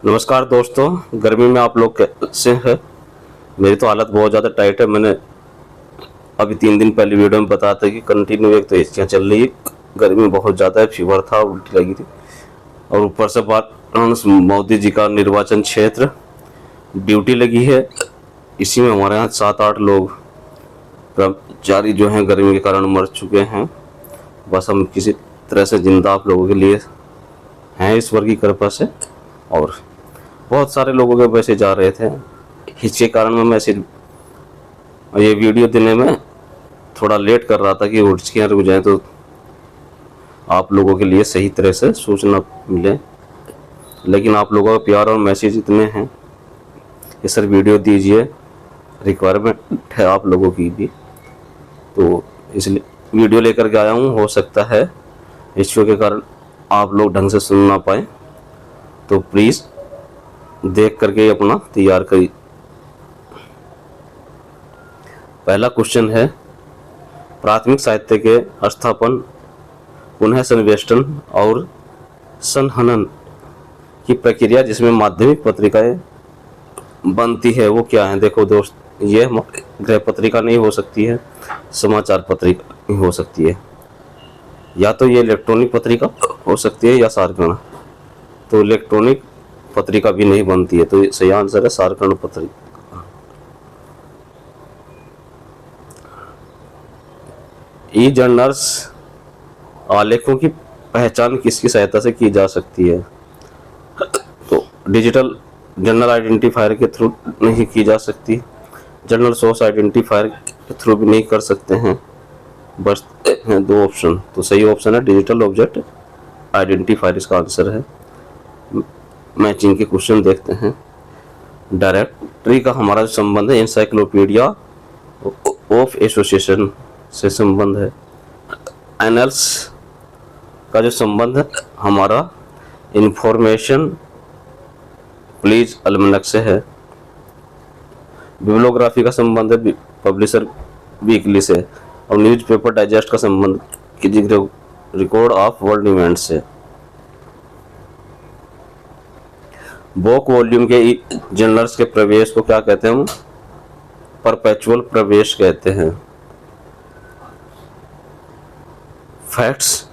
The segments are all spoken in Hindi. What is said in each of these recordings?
नमस्कार दोस्तों, गर्मी में आप लोग कैसे हैं। मेरी तो हालत बहुत ज़्यादा टाइट है। मैंने अभी 3 दिन पहले वीडियो में बताया था कि कंटिन्यू एक तो एसियाँ चल रही है, गर्मी बहुत ज़्यादा है, फीवर था, उल्टी लगी थी। और ऊपर से बात मोदी जी का निर्वाचन क्षेत्र ड्यूटी लगी है। इसी में हमारे यहाँ 7-8 लोग कर्मचारी जो हैं गर्मी के कारण मर चुके हैं। बस हम किसी तरह से जिंदा आप लोगों के लिए हैं ईश्वर की कृपा से। और बहुत सारे लोगों के पैसे जा रहे थे, इसके कारण मैं मैसेज ये वीडियो देने में थोड़ा लेट कर रहा था कि उठकियाँ रुक जाएँ तो आप लोगों के लिए सही तरह से सूचना मिले। लेकिन आप लोगों का प्यार और मैसेज इतने हैं कि सर वीडियो दीजिए, रिक्वायरमेंट है आप लोगों की भी, तो इसलिए वीडियो लेकर के आया हूँ। हो सकता है इश्यू के कारण आप लोग ढंग से सुन ना पाए, तो प्लीज़ देख करके अपना तैयार करिए। पहला क्वेश्चन है, प्राथमिक साहित्य के स्थापन, पुनः संवेष्टन और संहनन की प्रक्रिया जिसमें माध्यमिक पत्रिकाएं बनती है वो क्या है। देखो दोस्त, ये गृह पत्रिका नहीं हो सकती है, समाचार पत्रिका नहीं हो सकती है, या तो ये इलेक्ट्रॉनिक पत्रिका हो सकती है या सारकण। तो इलेक्ट्रॉनिक पत्रिका भी नहीं बनती है, तो सही आंसर है सारकण पत्रिका। ई जर्नल्स आलेखों की पहचान किसकी सहायता से की जा सकती है। तो डिजिटल जर्नल आइडेंटिफायर के थ्रू नहीं की जा सकती, जर्नल सोर्स आइडेंटिफायर के थ्रू भी नहीं कर सकते हैं। बस हैं 2 ऑप्शन, तो सही ऑप्शन है डिजिटल ऑब्जेक्ट आइडेंटिफायर, इसका आंसर है। मैचिंग के क्वेश्चन देखते हैं। डायरेक्टरी का हमारा जो संबंध है एनसाइक्लोपीडिया ऑफ एसोसिएशन से संबंध है। एनल्स का जो संबंध है हमारा इंफॉर्मेशन प्लीज अलमनक से है। बिब्लियोग्राफी का संबंध है पब्लिशर वीकली से। और न्यूज़पेपर डाइजेस्ट का संबंध रिकॉर्ड ऑफ वर्ल्ड इवेंट से। बुक वॉल्यूम के जर्नल्स के प्रवेश को क्या कहते हैं? परपेचुअल प्रवेश कहते हैं। फैक्ट्स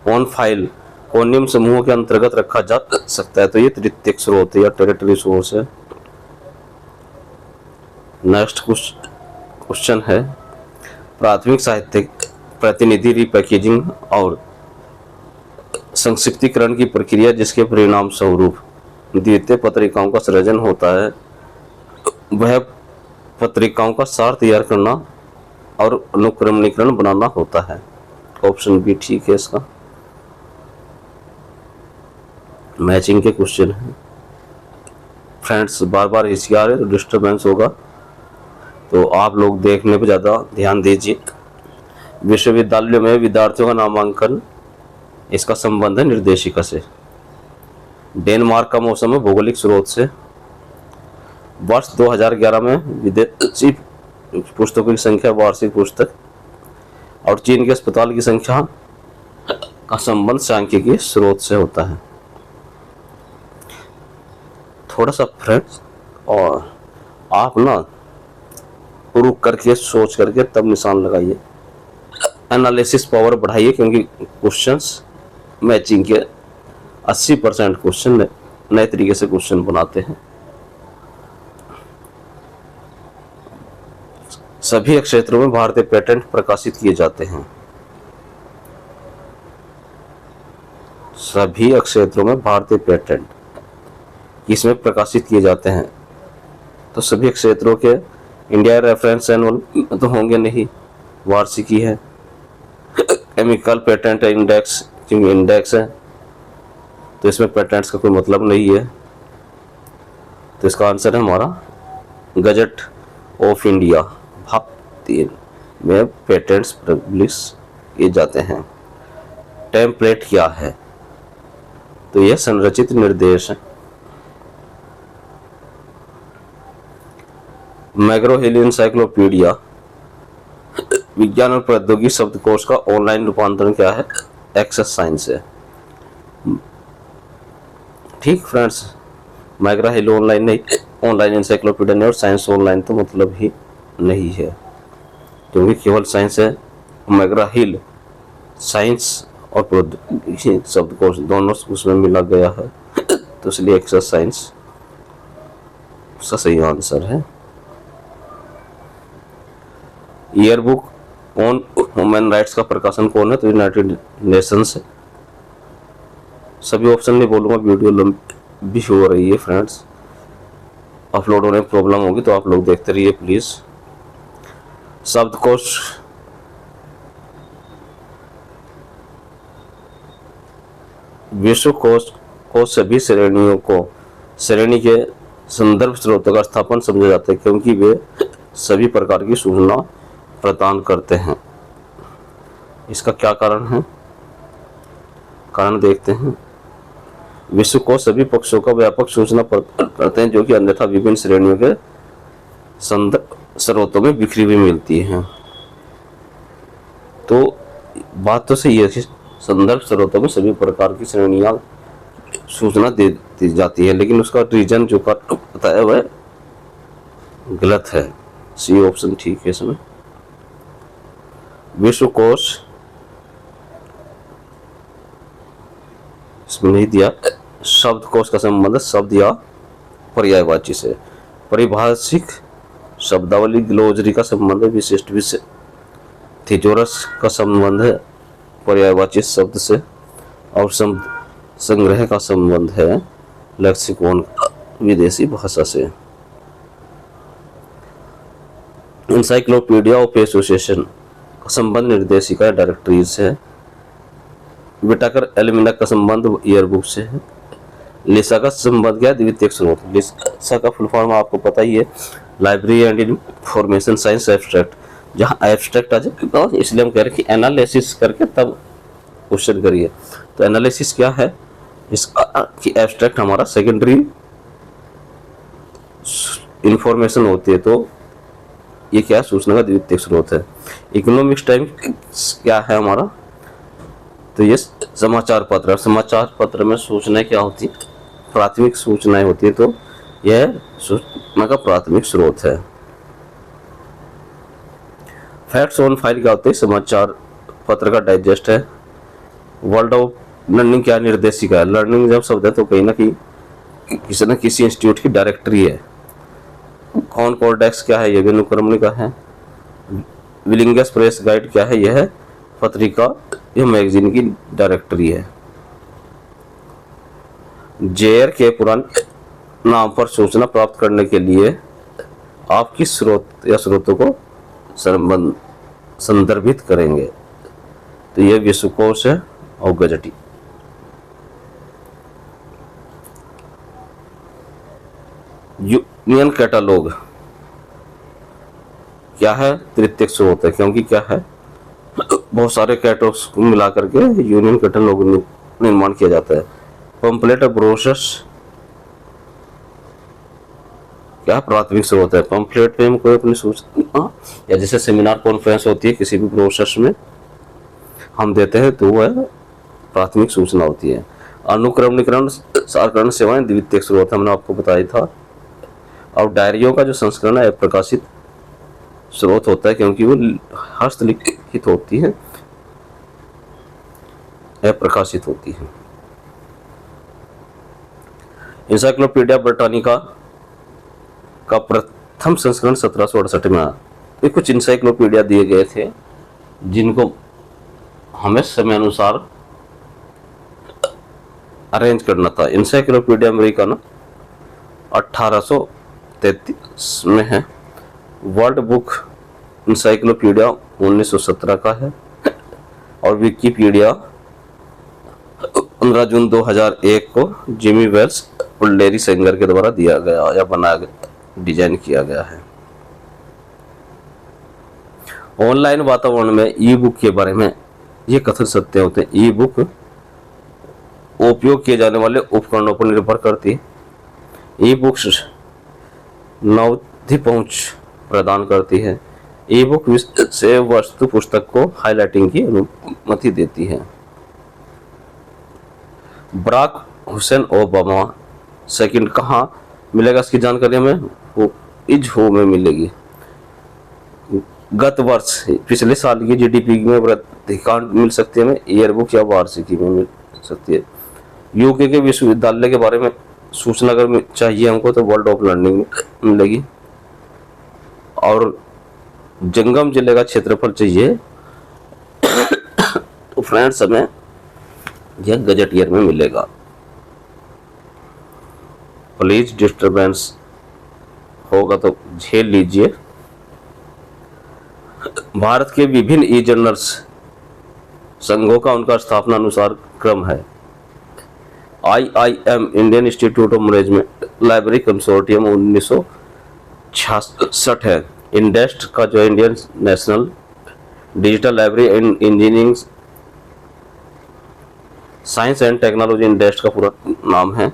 ऑन फाइल को निम्न समूहों के अंतर्गत रखा जा सकता है, तो ये तृतीयक स्रोत या टेरिटरी सोर्स है। नेक्स्ट क्वेश्चन है, प्राथमिक साहित्य प्रतिनिधि रिपैकेजिंग और संक्षिप्तीकरण की प्रक्रिया जिसके परिणाम स्वरूप द्वितीय पत्रिकाओं का सृजन होता है, वह पत्रिकाओं का सार तैयार करना और अनुक्रमणीकरण बनाना होता है। ऑप्शन बी ठीक है इसका। मैचिंग के क्वेश्चन है। फ्रेंड्स बार बार हिस्से आ रहे तो डिस्टर्बेंस होगा, तो आप लोग देखने पर ज़्यादा ध्यान दीजिए। विश्वविद्यालयों में विद्यार्थियों का नामांकन, इसका संबंध है निर्देशिका से। डेनमार्क का मौसम है भौगोलिक स्रोत से। वर्ष 2011 में विदेशी पुस्तकों की संख्या वार्षिक पुस्तक और चीन के अस्पताल की संख्या का संबंध सांख्यिकी स्रोत से होता है। थोड़ा सा फ्रेंड्स, और आप ना रुक करके सोच करके तब निशान लगाइए। एनालिसिस पावर बढ़ाइए, क्योंकि क्वेश्चंस मैचिंग के 80% क्वेश्चन नए तरीके से क्वेश्चन बनाते हैं। सभी क्षेत्रों में भारतीय पेटेंट प्रकाशित किए जाते हैं। सभी क्षेत्रों में भारतीय पेटेंट इसमें प्रकाशित किए जाते हैं, तो सभी क्षेत्रों के इंडिया रेफरेंस एनुअल तो होंगे नहीं, वार्षिकी है। केमिकल पेटेंट इंडेक्स, क्योंकि इंडेक्स है तो इसमें पेटेंट्स का कोई मतलब नहीं है, तो इसका आंसर है हमारा गजट ऑफ इंडिया। भाग 3 में पेटेंट्स पब्लिश किए जाते हैं। टेम्पलेट क्या है? तो यह संरचित निर्देश है। मैग्रो हिल एनसाइक्लोपीडिया विज्ञान और प्रौद्योगिकी शब्दकोश का ऑनलाइन रूपांतरण क्या है? एक्सेस साइंस है। ठीक फ्रेंड्स, मैग्रा हिल ऑनलाइन नहीं, ऑनलाइन इंसाइक्लोपीडिया नहीं, और साइंस ऑनलाइन तो मतलब ही नहीं है, क्योंकि केवल साइंस है। मैग्रा हिल साइंस और प्रौद्योगिकी शब्दकोश दोनों उसमें मिला गया है, तो इसलिए एक्सेस साइंस उसका सही आंसर है। Year book on human rights का प्रकाशन कौन है, तो यूनाइटेड नेशंस है। सभी ऑप्शन नहीं बोलूंगा, वीडियो लंबी हो रही है फ्रेंड्स, अपलोड होने में प्रॉब्लम होगी, तो आप लोग देखते रहिए प्लीज। शब्दकोश विश्वकोश को सभी श्रेणियों को श्रेणी के संदर्भ स्रोतों का स्थापन समझा जाता है, क्योंकि वे सभी प्रकार की सूचना प्रदान करते हैं। इसका क्या कारण है, कारण देखते हैं। विश्वकोश सभी पक्षों का व्यापक सूचना प्रदान करते हैं, जो कि अन्यथा विभिन्न श्रेणियों के संदर्भ स्रोतों में बिखरी हुई मिलती है। तो बात तो सही है कि संदर्भ स्रोतों में सभी प्रकार की श्रेणियां सूचना दे दी जाती है, लेकिन उसका रीजन जो बताया वह गलत है। सी ऑप्शन ठीक है इसमें। विश्वकोश इसमें नहीं दिया। शब्दकोश का संबंध शब्द या पर्यायवाची से। परिभाषिक शब्दावली ग्लोसरी का संबंध विशिष्ट विषय। थिजोरस का संबंध है पर्यायवाची शब्द से, और शब्द संग्रह का संबंध है लेक्सिकॉन विदेशी भाषा से। इंसाइक्लोपीडिया ऑफ एसोसिएशन का संबंध निर्देशिका डायरेक्टरीज से। विटाकर एल्मिनक का संबंध ईयर बुक से है। लिसा का संबंध क्या है, द्वितीयक स्रोत। लिसा का फुल फॉर्म आपको पता ही है, library and information science abstract. जहाँ एब्स्ट्रैक्ट आ जाए इसलिए हम कह रहे हैं कि एनालिसिस करके तब क्वेश्चन करिए। तो एनालिसिस क्या है, इसका कि एब्स्ट्रैक्ट हमारा सेकेंडरी इंफॉर्मेशन होती है, तो ये क्या सूचना का द्वितीयक स्रोत है। इकोनॉमिक्स टाइम क्या है हमारा, तो ये समाचार पत्र। समाचार पत्र में सूचनाएं क्या होती है, प्राथमिक सूचनाएं होती है, तो यह सूचना का प्राथमिक स्रोत है। फैक्ट्स ऑन फाइल क्या होते हैं, समाचार पत्र का डाइजेस्ट है। वर्ल्ड ऑफ लर्निंग क्या निर्देशिका है। लर्निंग जब शब्द है तो कहीं ना कहीं किसी न किसी इंस्टीट्यूट की डायरेक्टरी है। कौन कोडेक्स क्या है, यह भी अनुक्रमणिका है। विलिंगस प्रेस गाइड क्या है, यह है पत्रिका या मैगजीन की डायरेक्टरी है। जेयर के पुराने नाम पर सूचना प्राप्त करने के लिए आप किस स्रोत या स्रोतों को संदर्भित करेंगे, तो यह विश्वकोश है और गजटी। यूनियन कैटालॉग क्या है, तृतीयक स्रोत है, क्योंकि क्या है बहुत सारे कैटलॉग्स को मिला करके यूनियन कैटालॉग निर्माण किया जाता है। पंपलेट और ब्रोशर्स क्या प्राथमिक स्रोत है। पंपलेट पे हम कोई अपनी सूचना या जैसे सेमिनार कॉन्फ्रेंस होती है, किसी भी ब्रोशर्स में हम देते हैं तो वह प्राथमिक सूचना होती है। अनुक्रमणीकरण सारकरण सेवाएं द्वितीयक स्रोत हमने आपको बताया था। और डायरियों का जो संस्करण है प्रकाशित स्रोत होता है, क्योंकि वो हस्तलिखित होती है, प्रकाशित होती है। इंसाइक्लोपीडिया ब्रिटानिका का प्रथम संस्करण 1768 में आया। ये कुछ इंसाइक्लोपीडिया दिए गए थे जिनको हमें समय अनुसार अरेंज करना था। इंसाइक्लोपीडिया अमेरिकाना 1833 में है। वर्ल्ड बुक इंसाइक्लोपीडिया 1917 का है। और विकिपीडिया 15 जून 2001 को जिमी वेल्स और लेरी सेंगर के द्वारा दिया गया या बनाया गया, डिजाइन किया गया है। ऑनलाइन वातावरण में ई बुक के बारे में ये कथन सत्य होते हैं। ई बुक उपयोग किए जाने वाले उपकरणों पर निर्भर करती है। ई बुक्स नवधि पहुंच प्रदान करती है। ई बुक से वस्तु पुस्तक को हाइलाइटिंग की अनुमति देती है। बराक हुसैन ओबामा सेकंड कहाँ मिलेगा इसकी जानकारी हमें वो इजहो में मिलेगी। गत वर्ष पिछले साल की जीडीपी में वृद्धि कहाँ मिल सकती है हमें, ईयर बुक या वार्षिकी में मिल सकती है। यूके के विश्वविद्यालय के बारे में सूचना अगर चाहिए हमको तो वर्ल्ड ऑफ लर्निंग में मिलेगी। और जंगम जिले का क्षेत्रफल चाहिए तो फ्रेंड्स हमें यह गजट ईयर में मिलेगा। प्लीज डिस्टरबेंस होगा तो झेल लीजिए। भारत के विभिन्न ई जर्नल्स संघों का उनका स्थापना अनुसार क्रम है। IIM Indian institute of management library consortium 1966 है। इंडेस्ट का जो Indian national digital library and engineering science and technology INDEST का पूरा नाम है।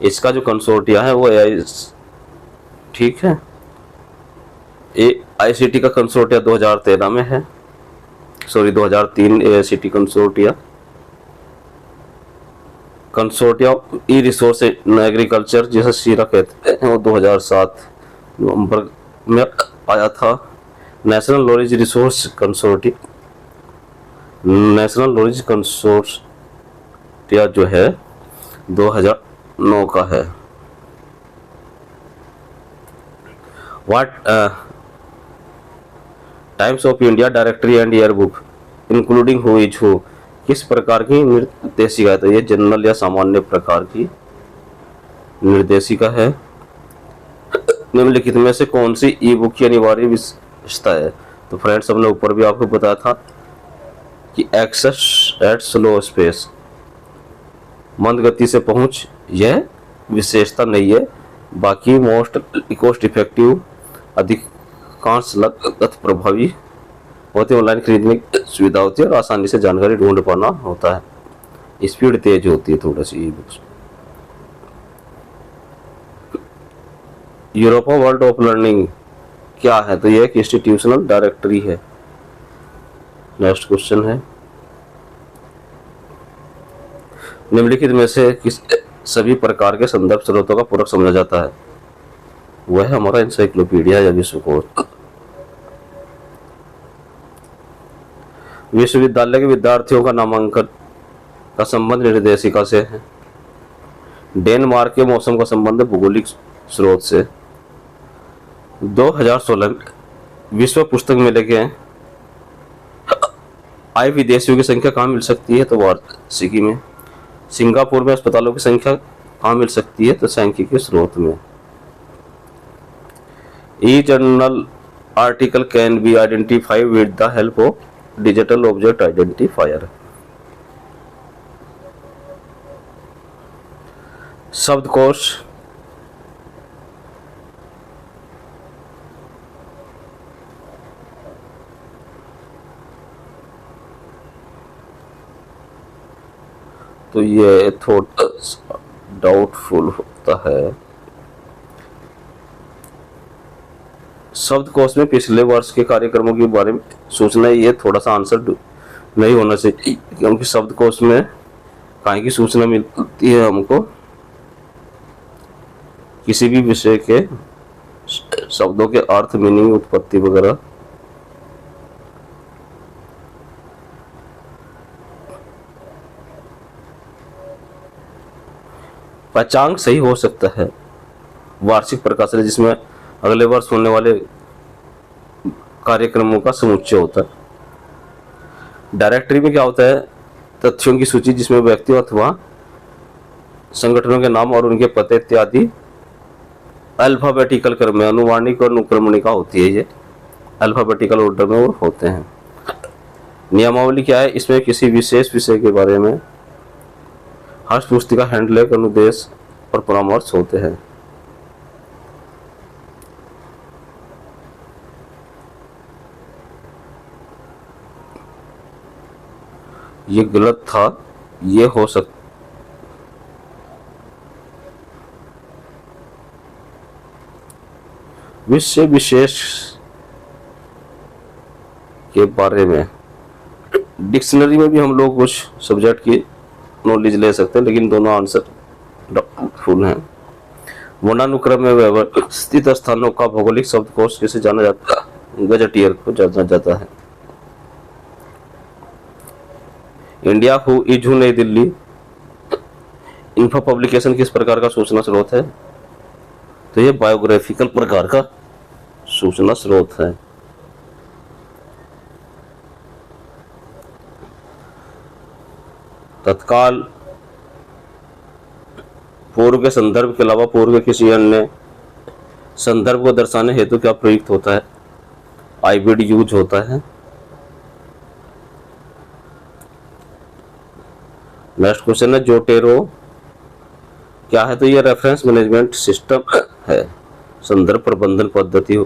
इसका जो कंसोर्टिया है वो ठीक है, AICT का कंसोर्टिया 2013 में है, 2003 AICT consortia e resource agriculture जिसे शीरा कहते हैं वो 2007 नवंबर में आया था। नेशनल नॉलेज रिसोर्स कंसोर्टिया जो है 2009 का है। What times of India directory and year book including who is who किस प्रकार की निर्देशिका है, तो ये जनरल या सामान्य प्रकार की निर्देशिका है। निम्नलिखित में से कौन सी ई बुक की अनिवार्य विशेषता है, तो फ्रेंड्स हमने ऊपर भी आपको बताया था कि एक्सेस एट स्लो स्पेस मंद गति से पहुंच यह विशेषता नहीं है। बाकी मोस्ट कॉस्ट इफेक्टिव अधिकांश लागत प्रभावी होते, ऑनलाइन खरीदने की सुविधा होती है और आसानी से जानकारी ढूंढ पाना होता है। स्पीड तेज होती है थोड़ा सी e books. Europa world of learning क्या है, तो यह एक इंस्टीट्यूशनल डायरेक्टरी है। नेक्स्ट क्वेश्चन है निम्नलिखित में से किस सभी प्रकार के संदर्भ स्रोतों का पूरक समझा जाता है, वह हमारा एनसाइक्लोपीडिया या विश्वकोश। विश्वविद्यालय के विद्यार्थियों का नामांकन का संबंध निर्देशिका से है। डेनमार्क के मौसम का संबंध भौगोलिक स्रोत से। 2016 विश्व पुस्तक मेले के आए विदेशियों की संख्या कहाँ मिल सकती है, तो वार्षिकी में। सिंगापुर में अस्पतालों की संख्या कहाँ मिल सकती है, तो सांख्यिकी स्रोत में। E journal article can be identified with the help of digital object identifier. शब्दकोश तो ये थोड़ा डाउटफुल होता है। शब्दकोश में पिछले वर्ष के कार्यक्रमों के बारे में सूचना, ये थोड़ा सा आंसर नहीं होना चाहिए क्योंकि शब्दकोश में कहीं की सूचना मिलती है हमको किसी भी विषय के शब्दों के अर्थ, मीनिंग, उत्पत्ति वगैरह। पांचांक सही हो सकता है वार्षिक प्रकाशन जिसमें अगले वर्ष होने वाले कार्यक्रमों का समुच्चय होता है। डायरेक्टरी में क्या होता है, तथ्यों की सूची जिसमें व्यक्तियों अथवा संगठनों के नाम और उनके पते इत्यादि अल्फाबेटिकल क्रम में अनुवाणिक और अनुक्रमणिका होती है। ये अल्फाबेटिकल ऑर्डर में वो होते हैं। नियमावली क्या है, इसमें किसी विशेष विषय के बारे में हस्त पुस्तिका, हैंडलेख, अनुदेश और परामर्श होते हैं। ये गलत था, ये हो सकता विषय विशेष के बारे में। डिक्शनरी में भी हम लोग कुछ सब्जेक्ट की नॉलेज ले सकते हैं, लेकिन दोनों आंसर डाउटफुल हैं। वर्णानुक्रम में व्यवस्थित स्थानों का भौगोलिक शब्दकोश किसे जाना जाता है? गजेटियर को जाना जाता है। इंडिया हु इजू नई दिल्ली इन्फो पब्लिकेशन किस प्रकार का सूचना स्रोत है? तो ये बायोग्राफिकल प्रकार का सूचना स्रोत है। तत्काल पूर्व के संदर्भ के अलावा पूर्व के किसी अन्य संदर्भ को दर्शाने हेतु क्या प्रयुक्त होता है? आईविड यूज होता है। नेक्स्ट क्वेश्चन है जोटेरो क्या है? तो ये रेफरेंस मैनेजमेंट सिस्टम है, संदर्भ प्रबंधन पद्धति।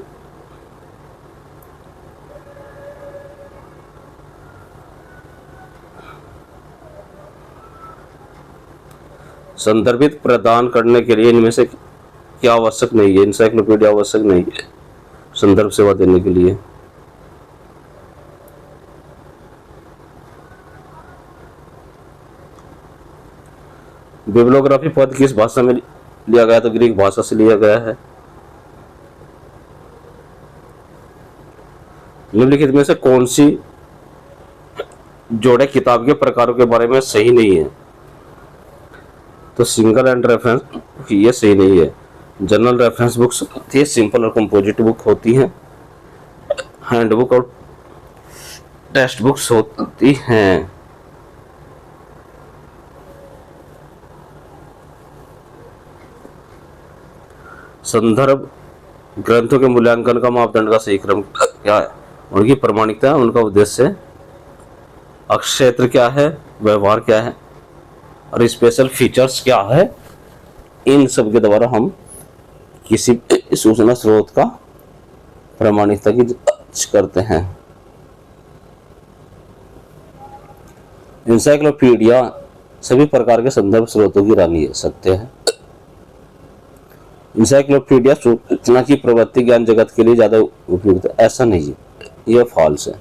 संदर्भित प्रदान करने के लिए इनमें से क्या आवश्यक नहीं है? इंसाइक्लोपीडिया आवश्यक नहीं है संदर्भ सेवा देने के लिए। बिब्लियोग्राफी पद किस भाषा में लिया गया? तो ग्रीक भाषा से लिया गया है। निम्नलिखित में से कौन सी जोड़े किताब के प्रकारों के बारे में सही नहीं है? तो सिंगल एंड रेफरेंस ये सही नहीं है। जनरल रेफरेंस बुक्स होती है, सिंपल और कंपोजिट बुक होती हैं, हैंडबुक और टेक्स्ट बुक्स होती हैं। संदर्भ ग्रंथों के मूल्यांकन का मापदंड का सही क्रम क्या है? उनकी प्रामाणिकता, उनका उद्देश्य, अक्षेत्र क्या है, व्यवहार क्या है और स्पेशल फीचर्स क्या है। इन सब के द्वारा हम किसी सूचना स्रोत का प्रामाणिकता की जांच करते हैं। इंसाइक्लोपीडिया सभी प्रकार के संदर्भ स्रोतों की रानी है, सत्य है। इंसाइक्लोपीडिया सूचना की प्रवृत्ति ज्ञान जगत के लिए ज्यादा उपयुक्त है, ऐसा नहीं है, यह फॉल्स है।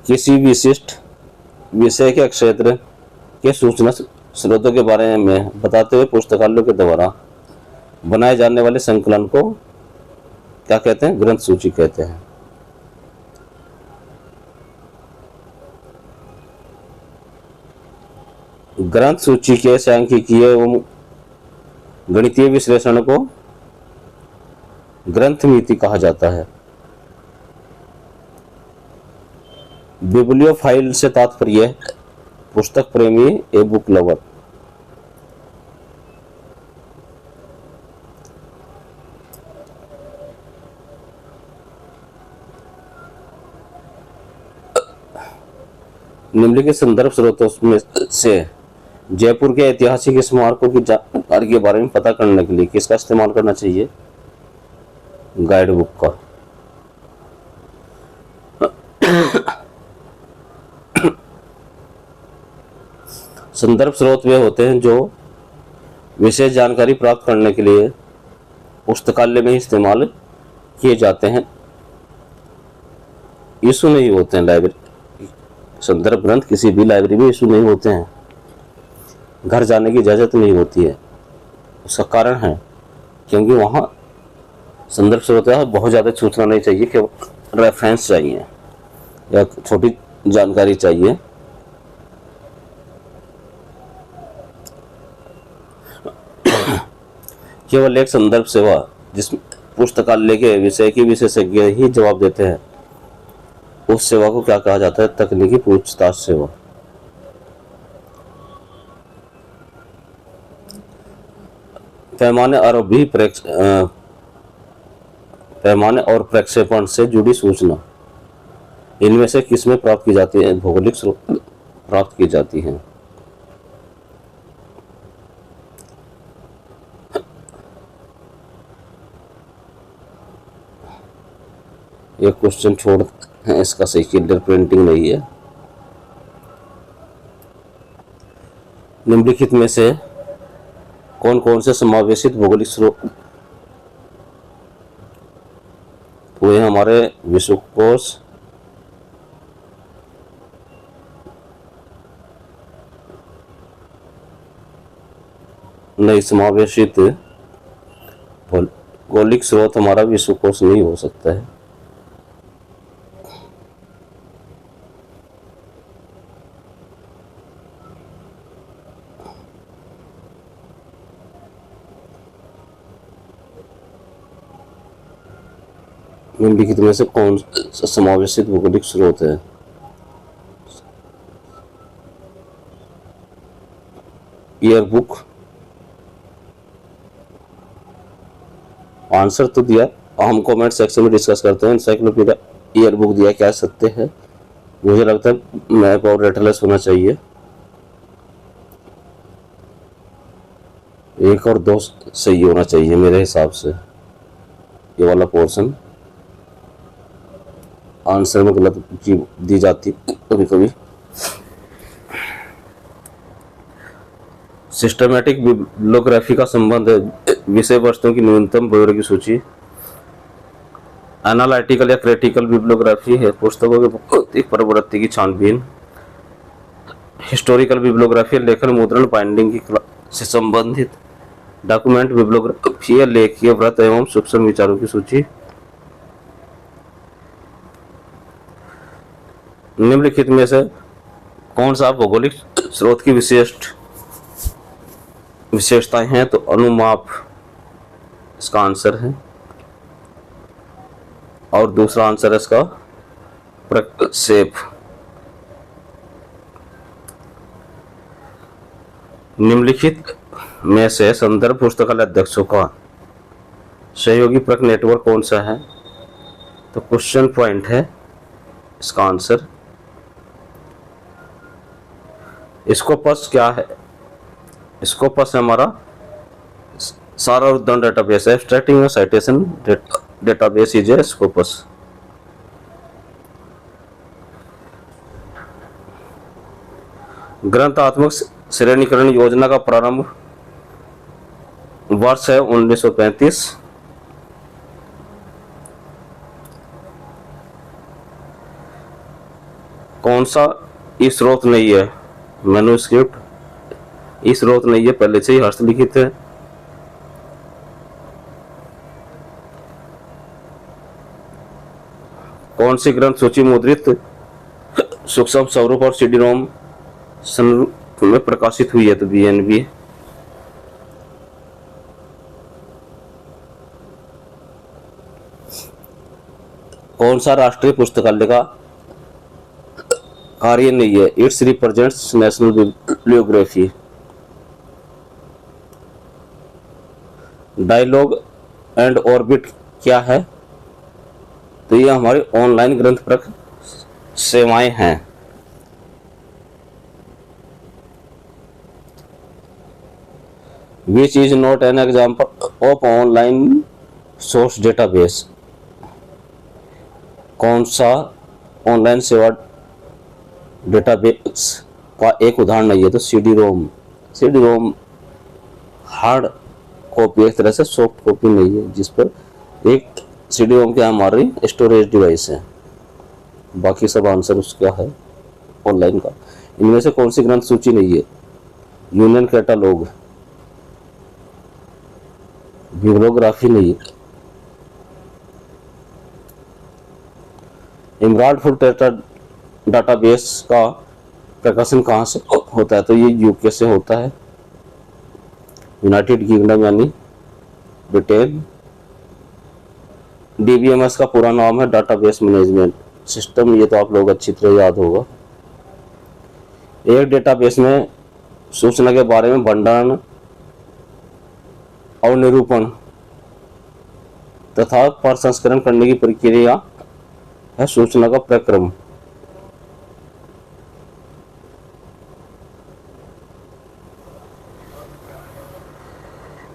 किसी विशिष्ट विषय के क्षेत्र के सूचना स्रोतों के बारे में बताते हुए पुस्तकालयों के द्वारा बनाए जाने वाले संकलन को क्या कहते हैं? ग्रंथ सूची कहते हैं। ग्रंथ सूची के सांख्यिकीय एवं गणितीय विश्लेषण को ग्रंथमिति कहा जाता है। बिब्लियोफाइल से तात्पर्य पुस्तक प्रेमी ए बुक लवर। निम्नलिखित संदर्भ स्रोतों में से जयपुर के ऐतिहासिक स्मारकों की जानकारी के बारे में पता करने के लिए किसका इस्तेमाल करना चाहिए? गाइड बुक का। संदर्भ स्रोत वे होते हैं जो विशेष जानकारी प्राप्त करने के लिए पुस्तकालय में इस्तेमाल किए जाते हैं, इशू नहीं होते हैं लाइब्रेरी। संदर्भ ग्रंथ किसी भी लाइब्रेरी में इशू नहीं होते हैं, घर जाने की इजाज़त नहीं होती है। उसका कारण है क्योंकि वहाँ संदर्भ स्रोत बहुत ज़्यादा सूचना नहीं चाहिए, केवल रेफरेंस चाहिए या छोटी जानकारी चाहिए। केवल एक संदर्भ सेवा जिसमें पुस्तकालय के विषय की विशेषज्ञ ही जवाब देते हैं, उस सेवा को क्या कहा जाता है? तकनीकी पूछताछ सेवा। पैमाने और प्रक्षेपण से जुड़ी सूचना इनमें से किसमें प्राप्त की जाती है? भौगोलिक स्रोत प्राप्त की जाती है। एक क्वेश्चन छोड़ हैं, इसका सही क्लियर प्रिंटिंग नहीं है। निम्नलिखित में से कौन कौन से समावेशित भौगोलिक स्रोत हुए हमारे विश्वकोश, नहीं समावेशित भौगोलिक स्रोत हमारा विश्वकोश नहीं हो सकता है। निम्नलिखित में से कौन सा समावेशित भौगोलिक स्रोत है? Year book. आंसर तो दिया, हम कमेंट सेक्शन में डिस्कस करते हैं। एनसाइक्लोपीडिया ईयर बुक दिया, क्या सत्य है? मुझे लगता है मैप और रेटलेस होना चाहिए। 1 और 2 सही होना चाहिए मेरे हिसाब से। ये वाला पोर्शन आंसर में गलत दी जाती कभी कभी। सिस्टमैटिक बिब्लियोग्राफी का संबंध है विषय वस्तुओं की न्यूनतम ब्यौरे की सूची। एनालिटिकल या क्रिटिकल बिब्लियोग्राफी है पुस्तकों की भौतिक प्रवृत्ति की छानबीन। हिस्टोरिकल बिब्लियोग्राफी लेखन मुद्रण बाइंडिंग की कला से संबंधित। डॉक्यूमेंट बिब्लियोग्राफी है लेखीय व्रत एवं सूक्ष्म विचारों की सूची। निम्नलिखित में से कौन सा भौगोलिक स्रोत की विशेषताएं हैं? तो अनुमाप इसका आंसर है, और दूसरा आंसर है इसका प्रक्षेप। निम्नलिखित में से संदर्भ पुस्तकालय अध्यक्षों का सहयोगी प्रक नेटवर्क कौन सा है? तो क्वेश्चन पॉइंट है इसका आंसर। स्कोपस क्या है? स्कोपस है हमारा सारा उद्यान डेटाबेस है। Abstracting citation database is a Scopus. ग्रंथात्मक श्रेणीकरण योजना का प्रारंभ वर्ष है 1935। कौन सा ई स्रोत नहीं है? मैन्युस्क्रिप्ट ई स्रोत नहीं है, पहले से ही हस्तलिखित है। कौन सी ग्रंथ सूची मुद्रित सूक्ष्म स्वरूप और सीडी रोम स्वरूप में प्रकाशित हुई है? तो बीएनबी। कौन सा राष्ट्रीय पुस्तकालय का कार्य नहीं है? It's represents national bibliography. Dialog and Orbit क्या है? तो ये हमारी ऑनलाइन ग्रंथ परख सेवाएं हैं। Which is not an example of online source database. कौन सा ऑनलाइन सेवा डेटाबेस का एक उदाहरण नहीं है? तो CD ROM. CD ROM hard copy, एक तरह से सॉफ्ट कॉपी नहीं है, जिस पर एक सीडी रोम क्या हमारी स्टोरेज डिवाइस है। बाकी सब आंसर उसका है ऑनलाइन का। इनमें से कौन सी ग्रंथ सूची नहीं है? Union catalogue. बिब्लियोग्राफी नहीं है। इमराल्ड फुल डाटाबेस का प्रकाशन कहाँ से होता है? तो ये यूके से होता है, यूनाइटेड किंगडम यानी ब्रिटेन। डीबीएमएस का पूरा नाम है डाटाबेस मैनेजमेंट सिस्टम। ये तो आप लोग अच्छी तरह याद होगा। एक डेटाबेस में सूचना के बारे में भंडारण और निरूपण तथा प्रसंस्करण करने की प्रक्रिया है सूचना का प्रक्रम।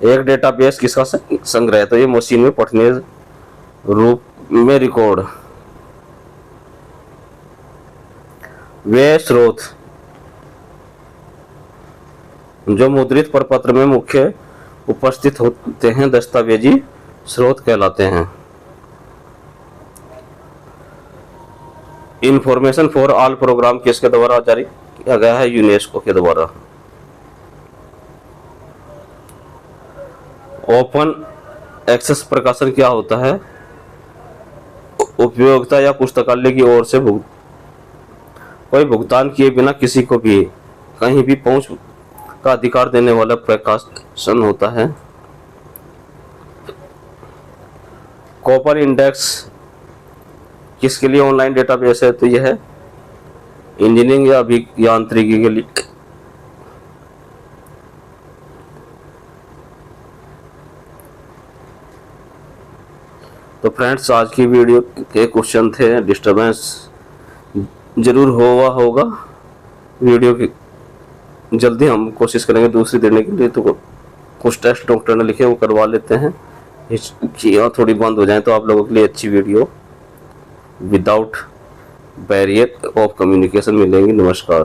एक डेटाबेस किसका संग्रह है? तो ये मशीन में पठनीय रूप में रिकॉर्ड। वे स्रोत जो मुद्रित प्रपत्र में मुख्य उपस्थित होते हैं दस्तावेजी स्रोत कहलाते हैं। इंफॉर्मेशन फॉर ऑल प्रोग्राम किसके द्वारा जारी किया गया है? यूनेस्को के द्वारा। ओपन एक्सेस प्रकाशन क्या होता है? उपयोगिता या पुस्तकालय की ओर से कोई भुगतान किए बिना किसी को भी कहीं भी पहुंच का अधिकार देने वाला प्रकाशन होता है। कॉपर इंडेक्स किसके लिए ऑनलाइन डेटाबेस है? तो यह है इंजीनियरिंग या अभियांत्रिकी के लिए। तो फ्रेंड्स, आज की वीडियो के क्वेश्चन थे, डिस्टरबेंस जरूर हुआ होगा। वीडियो की जल्दी हम कोशिश करेंगे दूसरी देने के लिए। तो कुछ टेस्ट डॉक्टर ने लिखे वो करवा लेते हैं, हिचकियाँ थोड़ी बंद हो जाए तो आप लोगों के लिए अच्छी video without barrier of communication मिलेंगी। नमस्कार।